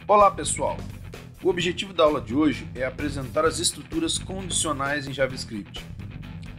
Olá pessoal, o objetivo da aula de hoje é apresentar as estruturas condicionais em JavaScript.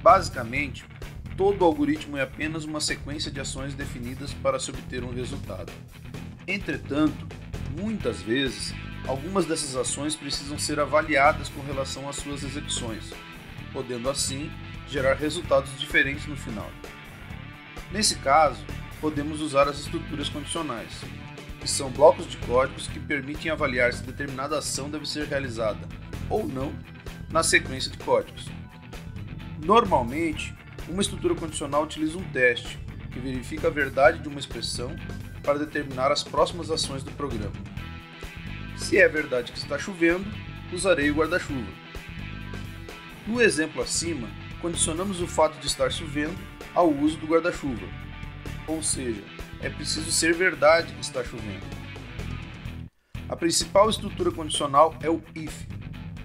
Basicamente, todo algoritmo é apenas uma sequência de ações definidas para se obter um resultado. Entretanto, muitas vezes, algumas dessas ações precisam ser avaliadas com relação às suas execuções, podendo assim gerar resultados diferentes no final. Nesse caso, podemos usar as estruturas condicionais, que são blocos de códigos que permitem avaliar se determinada ação deve ser realizada ou não na sequência de códigos. Normalmente, uma estrutura condicional utiliza um teste que verifica a verdade de uma expressão para determinar as próximas ações do programa. Se é verdade que está chovendo, usarei o guarda-chuva. No exemplo acima, condicionamos o fato de estar chovendo ao uso do guarda-chuva, ou seja, é preciso ser verdade que está chovendo. A principal estrutura condicional é o if,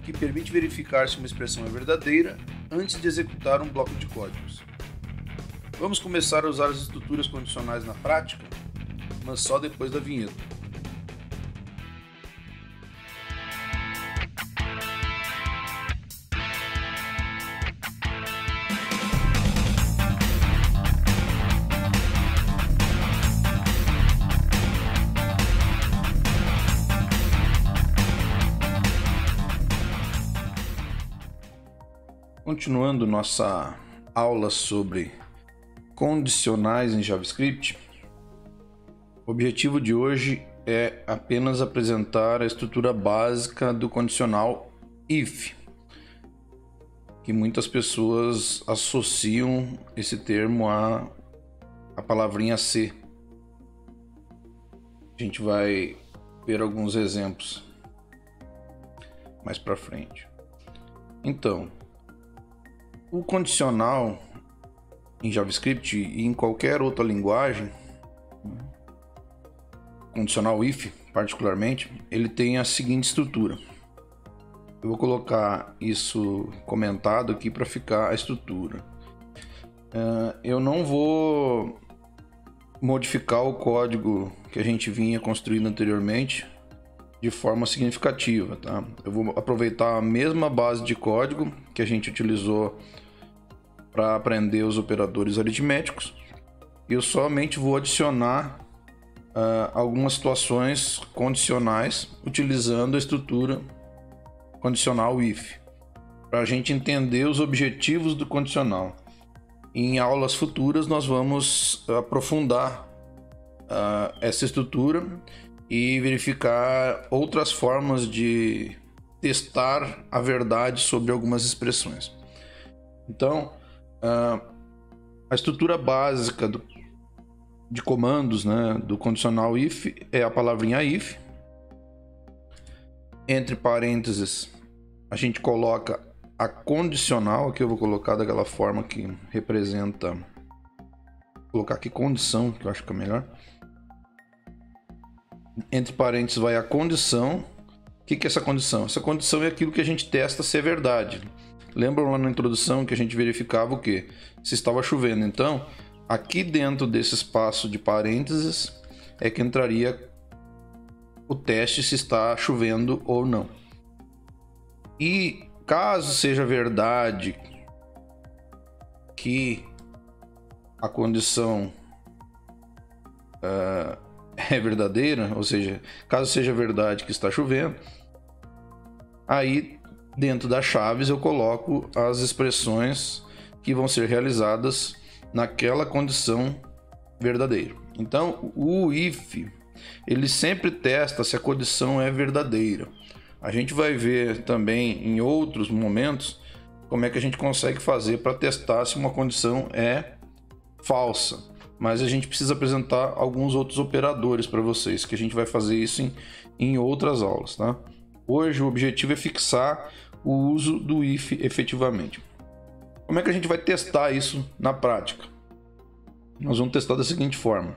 que permite verificar se uma expressão é verdadeira antes de executar um bloco de códigos. Vamos começar a usar as estruturas condicionais na prática, mas só depois da vinheta. Continuando nossa aula sobre condicionais em JavaScript, o objetivo de hoje é apenas apresentar a estrutura básica do condicional if, que muitas pessoas associam esse termo à palavrinha C. A gente vai ver alguns exemplos mais para frente. Então, o condicional em JavaScript e em qualquer outra linguagem, condicional if particularmente, ele tem a seguinte estrutura. Eu vou colocar isso comentado aqui para ficar a estrutura. Eu não vou modificar o código que a gente vinha construindo anteriormente de forma significativa, tá? Eu vou aproveitar a mesma base de código que a gente utilizou para aprender os operadores aritméticos. Eu somente vou adicionar algumas situações condicionais utilizando a estrutura condicional if, para a gente entender os objetivos do condicional. Em aulas futuras nós vamos aprofundar essa estrutura e verificar outras formas de testar a verdade sobre algumas expressões. Então, a estrutura básica de comandos, né, do condicional if é a palavrinha if. Entre parênteses, a gente coloca a condicional, aqui eu vou colocar daquela forma que representa, vou colocar aqui condição, que eu acho que é melhor. Entre parênteses vai a condição. O que é essa condição? Essa condição é aquilo que a gente testa se é verdade. Lembram lá na introdução que a gente verificava o quê? Se estava chovendo. Então, aqui dentro desse espaço de parênteses é que entraria o teste se está chovendo ou não. E caso seja verdade que a condição é verdadeira, ou seja, caso seja verdade que está chovendo, aí dentro das chaves eu coloco as expressões que vão ser realizadas naquela condição verdadeira. Então, o if, ele sempre testa se a condição é verdadeira. A gente vai ver também em outros momentos como é que a gente consegue fazer para testar se uma condição é falsa. Mas a gente precisa apresentar alguns outros operadores para vocês, que a gente vai fazer isso em outras aulas, tá? Hoje o objetivo é fixar o uso do if efetivamente. Como é que a gente vai testar isso na prática? Nós vamos testar da seguinte forma.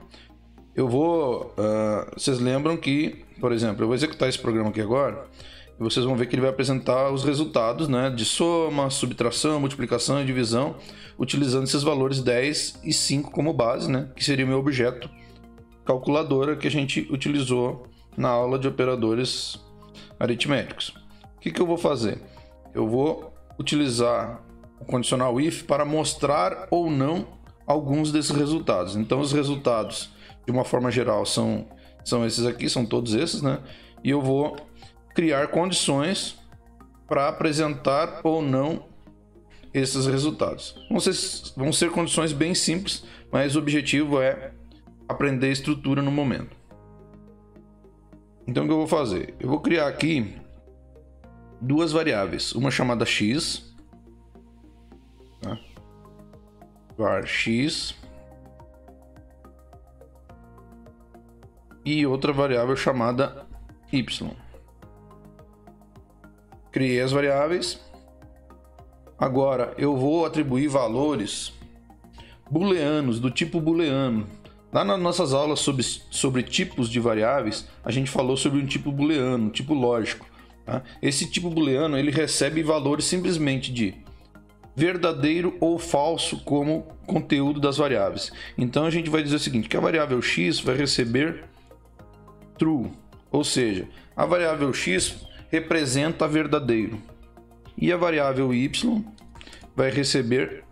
Vocês lembram que, por exemplo, eu vou executar esse programa aqui agora e vocês vão ver que ele vai apresentar os resultados, né, de soma, subtração, multiplicação e divisão, utilizando esses valores 10 e 5 como base, né, que seria o meu objeto calculadora que a gente utilizou na aula de operadores aritméticos. O que eu vou fazer? Eu vou utilizar o condicional if para mostrar ou não alguns desses resultados. Então, os resultados, de uma forma geral, são esses aqui, são todos esses, né? E eu vou criar condições para apresentar ou não esses resultados. Vão ser condições bem simples, mas o objetivo é aprender estrutura no momento. Então, o que eu vou fazer? Eu vou criar aqui duas variáveis, uma chamada x, tá? Var x, e outra variável chamada y. Criei as variáveis. Agora eu vou atribuir valores booleanos, do tipo booleano. Lá nas nossas aulas sobre tipos de variáveis, a gente falou sobre um tipo booleano, um tipo lógico. Tá? Esse tipo booleano ele recebe valores simplesmente de verdadeiro ou falso como conteúdo das variáveis. Então a gente vai dizer o seguinte, que a variável x vai receber true, ou seja, a variável x representa verdadeiro e a variável y vai receber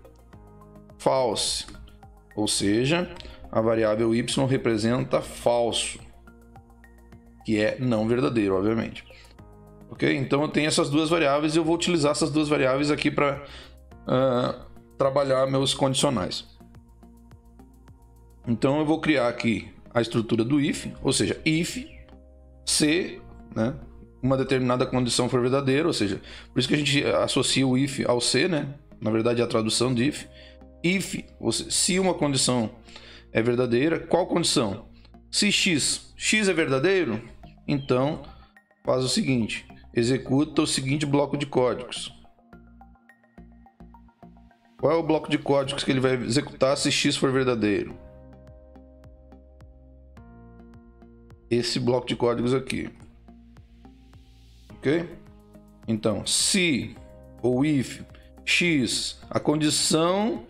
false, ou seja, a variável y representa falso, que é não verdadeiro, obviamente. Ok? Então eu tenho essas duas variáveis e eu vou utilizar essas duas variáveis aqui para trabalhar meus condicionais. Então eu vou criar aqui a estrutura do if, ou seja, if se, né, uma determinada condição for verdadeira, ou seja, por isso que a gente associa o if ao se, né? Na verdade é a tradução de if. If, ou seja, se uma condição é verdadeira, qual condição? Se x é verdadeiro, então faz o seguinte, executa o seguinte bloco de códigos. Qual é o bloco de códigos que ele vai executar se x for verdadeiro? Esse bloco de códigos aqui. Ok? Então, se ou if x, a condição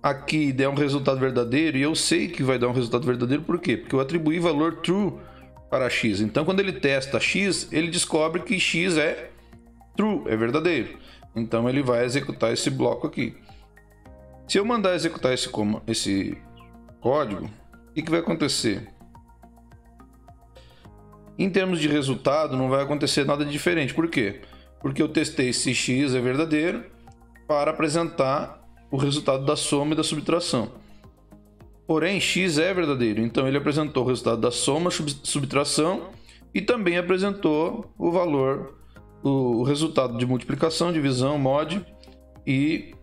aqui der um resultado verdadeiro, e eu sei que vai dar um resultado verdadeiro, por quê? Porque eu atribuí valor true para x. Então, quando ele testa x, ele descobre que x é true, é verdadeiro. Então, ele vai executar esse bloco aqui. Se eu mandar executar esse código, o que vai acontecer? Em termos de resultado, não vai acontecer nada de diferente. Por quê? Porque eu testei se x é verdadeiro para apresentar o resultado da soma e da subtração. Porém, x é verdadeiro, então ele apresentou o resultado da soma, subtração e também apresentou o valor, o resultado de multiplicação, divisão, mod e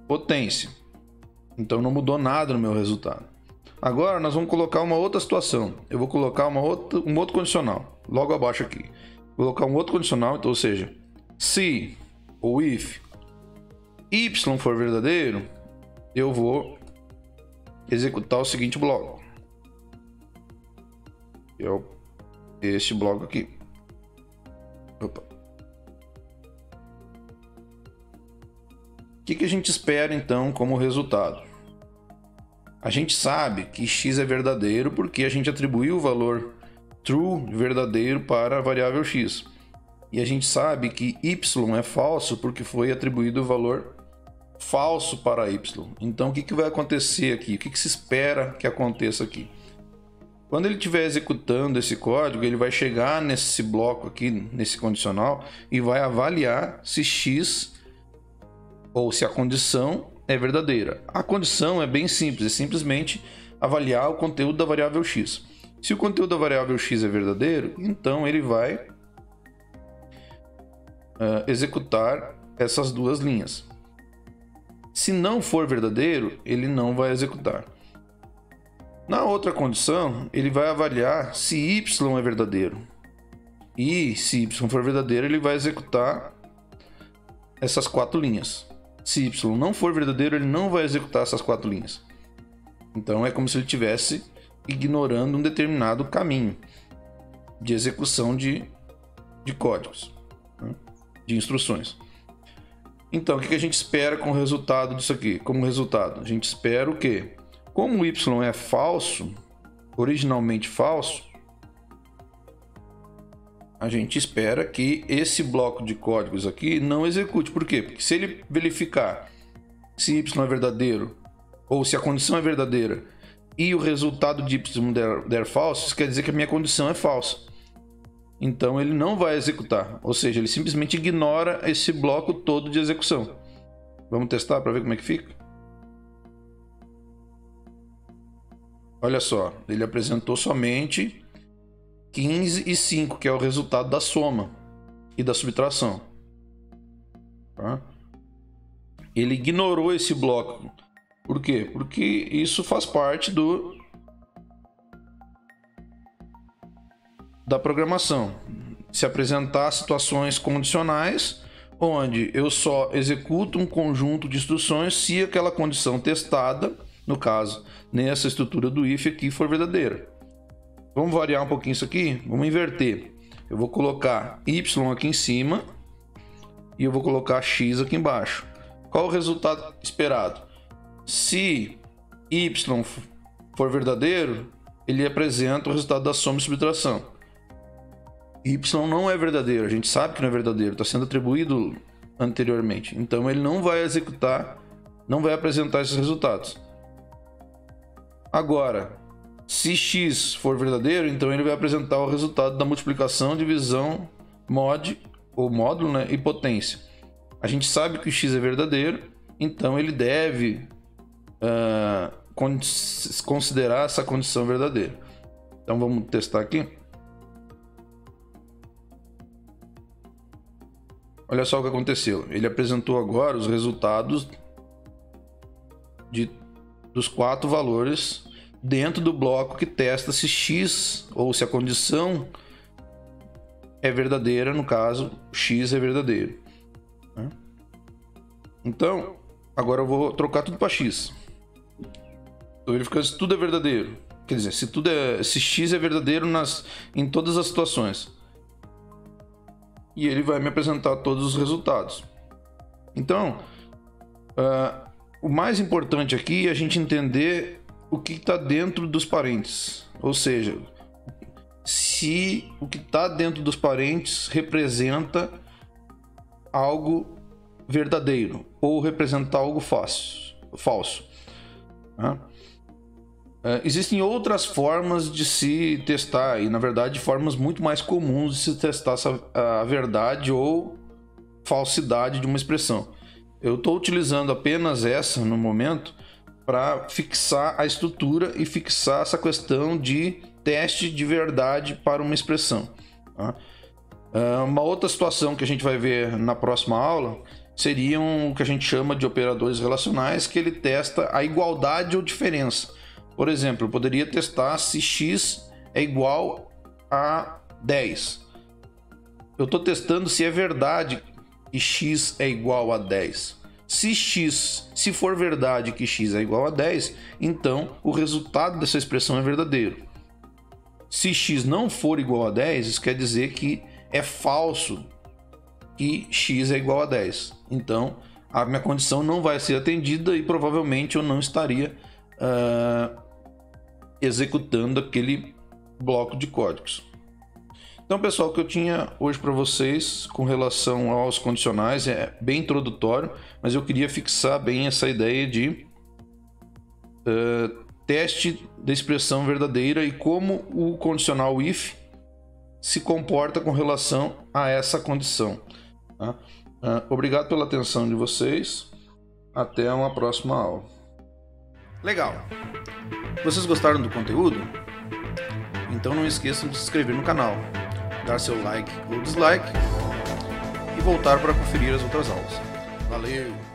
potência. Então não mudou nada no meu resultado. Agora nós vamos colocar uma outra situação. Eu vou colocar um outro condicional, logo abaixo aqui. Vou colocar um outro condicional, então, ou seja, se ou if y for verdadeiro, eu vou executar o seguinte bloco. É este bloco aqui. Opa. O que a gente espera então como resultado? A gente sabe que x é verdadeiro porque a gente atribuiu o valor true, verdadeiro, para a variável x. E a gente sabe que y é falso porque foi atribuído o valor falso para y. Então o que vai acontecer aqui? O que se espera que aconteça aqui? Quando ele estiver executando esse código, ele vai chegar nesse bloco aqui, nesse condicional, e vai avaliar se x ou se a condição é verdadeira. A condição é bem simples, é simplesmente avaliar o conteúdo da variável x. Se o conteúdo da variável x é verdadeiro, então ele vai executar essas duas linhas. Se não for verdadeiro, ele não vai executar. Na outra condição, ele vai avaliar se y é verdadeiro. E se y for verdadeiro, ele vai executar essas quatro linhas. Se y não for verdadeiro, ele não vai executar essas quatro linhas. Então é como se ele estivesse ignorando um determinado caminho de execução de códigos, né? De instruções. Então, o que a gente espera com o resultado disso aqui? Como resultado, a gente espera o quê? Como o y é falso, originalmente falso, a gente espera que esse bloco de códigos aqui não execute. Por quê? Porque se ele verificar se y é verdadeiro ou se a condição é verdadeira e o resultado de y der falso, isso quer dizer que a minha condição é falsa. Então ele não vai executar, ou seja, ele simplesmente ignora esse bloco todo de execução. Vamos testar para ver como é que fica? Olha só, ele apresentou somente 15 e 5, que é o resultado da soma e da subtração. Tá? Ele ignorou esse bloco. Por quê? Porque isso faz parte da programação. Se apresentar situações condicionais, onde eu só executo um conjunto de instruções se aquela condição testada, no caso, nessa estrutura do if aqui, for verdadeira. Vamos variar um pouquinho isso aqui? Vamos inverter. Eu vou colocar y aqui em cima e eu vou colocar x aqui embaixo. Qual o resultado esperado? Se y for verdadeiro, ele apresenta o resultado da soma e subtração. Y não é verdadeiro, a gente sabe que não é verdadeiro, está sendo atribuído anteriormente. Então ele não vai executar, não vai apresentar esses resultados. Agora, se x for verdadeiro, então ele vai apresentar o resultado da multiplicação, divisão, mod, ou módulo, né, e potência. A gente sabe que o x é verdadeiro, então ele deve considerar essa condição verdadeira. Então vamos testar aqui. Olha só o que aconteceu. Ele apresentou agora os resultados dos 4 valores dentro do bloco que testa se x ou se a condição é verdadeira, no caso, x é verdadeiro. Então, agora eu vou trocar tudo para x. Estou verificando se tudo é verdadeiro. Quer dizer, se x é verdadeiro em todas as situações. E ele vai me apresentar todos os resultados. Então, o mais importante aqui é a gente entender o que está dentro dos parênteses. Ou seja, se o que está dentro dos parênteses representa algo verdadeiro ou representa algo falso. Existem outras formas de se testar e, na verdade, formas muito mais comuns de se testar a verdade ou falsidade de uma expressão. Eu estou utilizando apenas essa no momento para fixar a estrutura e fixar essa questão de teste de verdade para uma expressão. Uma outra situação que a gente vai ver na próxima aula seriam o que a gente chama de operadores relacionais, que ele testa a igualdade ou diferença. Por exemplo, eu poderia testar se x é igual a 10. Eu estou testando se é verdade que x é igual a 10. Se for verdade que x é igual a 10, então o resultado dessa expressão é verdadeiro. Se x não for igual a 10, isso quer dizer que é falso que x é igual a 10. Então, a minha condição não vai ser atendida e provavelmente eu não estaria executando aquele bloco de códigos. Então, pessoal, o que eu tinha hoje para vocês com relação aos condicionais é bem introdutório, mas eu queria fixar bem essa ideia de teste da expressão verdadeira e como o condicional if se comporta com relação a essa condição. Tá? Obrigado pela atenção de vocês. Até uma próxima aula. Legal! Vocês gostaram do conteúdo? Então não esqueçam de se inscrever no canal, dar seu like ou dislike e voltar para conferir as outras aulas. Valeu!